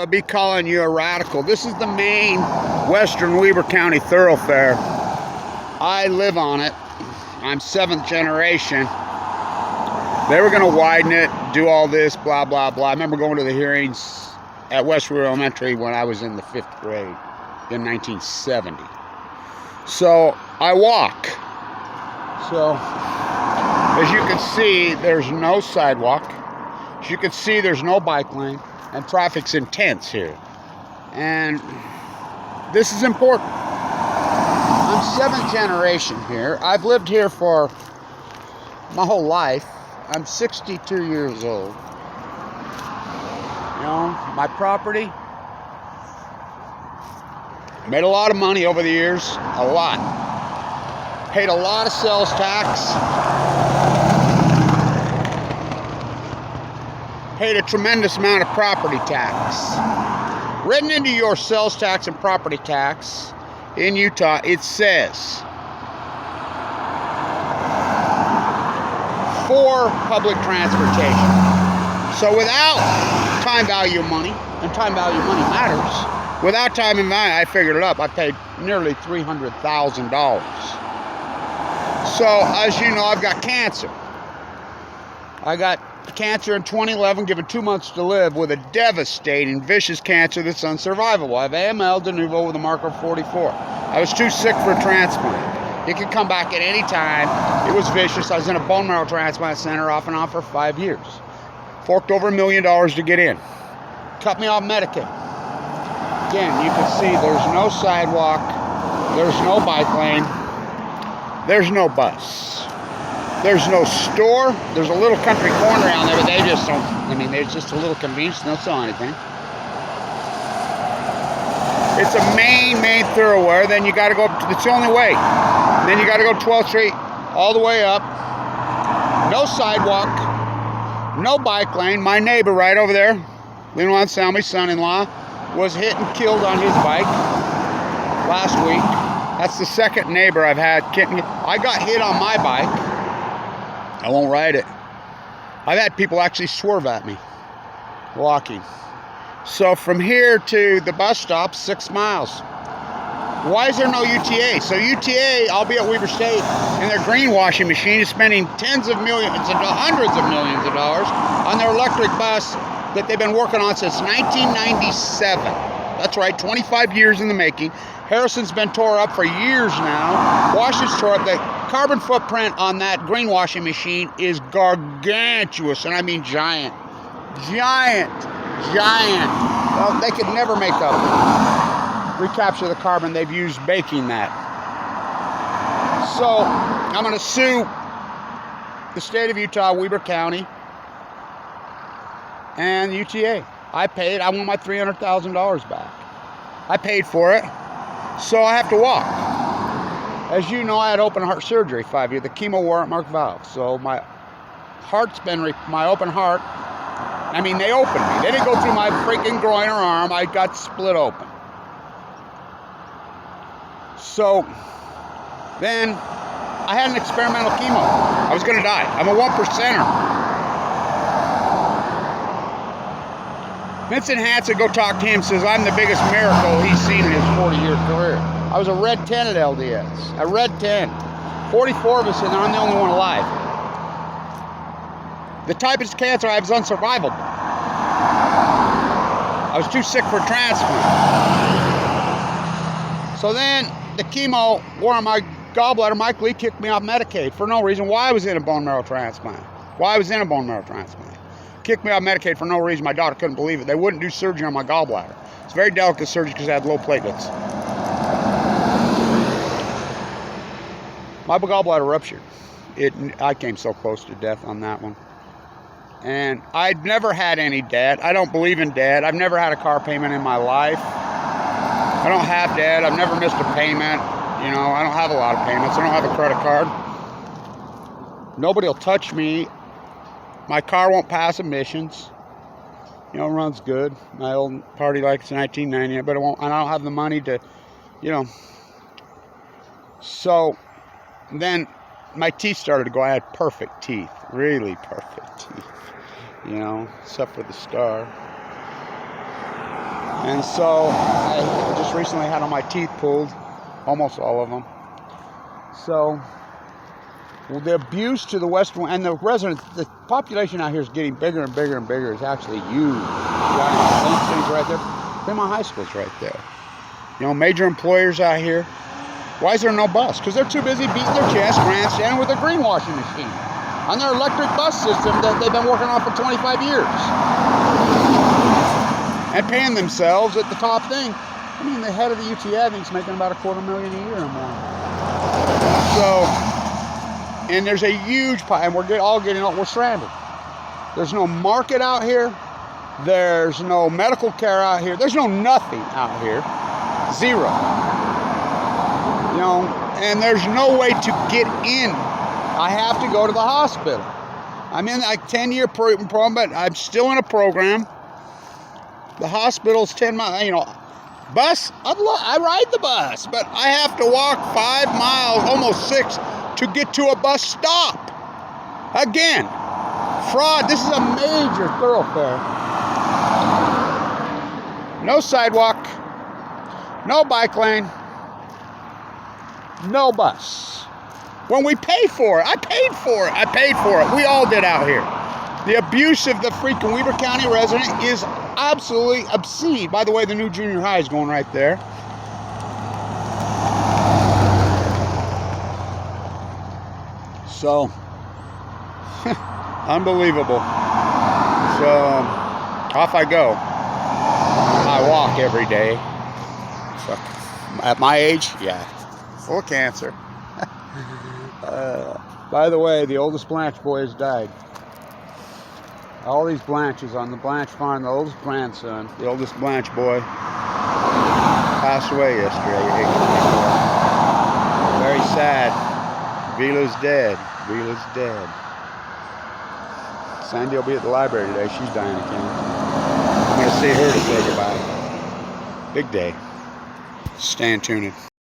I'll be calling you a radical. This is the main western Weber County thoroughfare. I live on it. I'm 7th generation. They were going to widen it, do all this, blah, blah, blah. I remember going to the hearings at Westwood Elementary when I was in the 5th grade in 1970. So I walk. So as you can see, there's no sidewalk. As you can see, there's no bike lane, and traffic's intense here. And this is important. I'm 7th generation here. I've lived here for my whole life. I'm 62 years old. You know, my property, made a lot of money over the years, a lot. Paid a lot of sales tax. Paid a tremendous amount of property tax. Written into your sales tax and property tax in Utah, it says for public transportation. So without time value of money, and time value of money matters, without time and money, I figured it up. I paid nearly $300,000. So as you know, I've got cancer. I got cancer in 2011, given 2 months to live with a devastating, vicious cancer that's unsurvivable. I have AML de novo with a marker of 44. I was too sick for a transplant. It could come back at any time. It was vicious. I was in a bone marrow transplant center off and on for 5 years. Forked over $1 million to get in. Cut me off Medicaid. Again, you can see there's no sidewalk. There's no bike lane. There's no bus. There's no store. There's a little country corner down there, but they just don't, I mean, there's just a little convenience. They don't sell anything. It's a main thoroughfare. Then you got to go up to, it's the only way. Then you got to go 12th Street all the way up. No sidewalk. No bike lane. My neighbor right over there, Lino Anselmi, son-in-law, was hit and killed on his bike last week. That's the second neighbor I've had. I got hit on my bike. I won't ride it. I've had people actually swerve at me walking. So from here to the bus stop, 6 miles. Why is there no UTA? So UTA, I'll be at Weber State, and their greenwashing machine is spending tens of millions and hundreds of millions of dollars on their electric bus that they've been working on since 1997. That's right, 25 years in the making. Harrison's been tore up for years now. Washington's tore up. The carbon footprint on that greenwashing machine is gargantuous, and I mean giant. Giant. Well, they could never make up, recapture the carbon they've used baking that. So I'm going to sue the state of Utah, Weber County, and UTA. I paid. I want my $300,000 back. I paid for it, so I have to walk. As you know, I had open heart surgery 5 years. The chemo wore out my valve, so my heart's been my open heart. I mean, they opened me. They didn't go through my freaking groin or arm. I got split open. So then I had an experimental chemo. I was going to die. I'm a 1%er. Vincent Hansen, go talk to him, says I'm the biggest miracle he's seen in his 40-year career. I was a red 10 at LDS. A red 10. 44 of us, and I'm the only one alive. The type of cancer I have is unsurvivable. I was too sick for a transplant. So then the chemo wore on my gallbladder. Mike Lee kicked me off Medicaid for no reason. Why I was in a bone marrow transplant. Kicked me off Medicaid for no reason. My doctor couldn't believe it. They wouldn't do surgery on my gallbladder. It's very delicate surgery because I had low platelets. My gallbladder ruptured. I came so close to death on that one. And I'd never had any debt. I don't believe in debt. I've never had a car payment in my life. I don't have debt. I've never missed a payment. You know, I don't have a lot of payments. I don't have a credit card. Nobody will touch me. My car won't pass emissions. You know, runs good. My old party likes 1990, but I don't have the money to, you know. So then my teeth started to go. I had perfect teeth, really perfect teeth, you know, except for the star. And so I just recently had all my teeth pulled, almost all of them. So the abuse to the west, and the residents, the population out here is getting bigger and bigger and bigger. It's actually huge. Things right there. Fremont High School's right there. You know, major employers out here. Why is there no bus? Because they're too busy beating their chest, grandstanding with a greenwashing machine on their electric bus system that they've been working on for 25 years. And paying themselves at the top thing. I mean, the head of the UTA, I think, is making about $250,000 a year or more. So, and there's a huge pie, and we're stranded. There's no market out here. There's no medical care out here. There's no nothing out here. Zero. You know, and there's no way to get in. I have to go to the hospital. I'm in like 10-year program, but I'm still in a program. The hospital's 10 miles, you know. Bus, I ride the bus, but I have to walk 5 miles, almost 6, to get to a bus stop. Again, fraud. This is a major thoroughfare. No sidewalk, no bike lane, no bus. When we pay for it, I paid for it. We all did out here. The abuse of the freaking Weber County resident is absolutely obscene. By the way, the new junior high is going right there. So, unbelievable. So, off I go. I walk every day. So, at my age, yeah, full of cancer. By the way, the oldest Blanche boy has died. All these Blanches on the Blanche farm, the oldest grandson, the oldest Blanche boy, passed away yesterday. Very sad. Vila's dead. Vila's dead. Sandy will be at the library today. She's dying of cancer. I'm going to see her to say goodbye. Big day. Stay tuned.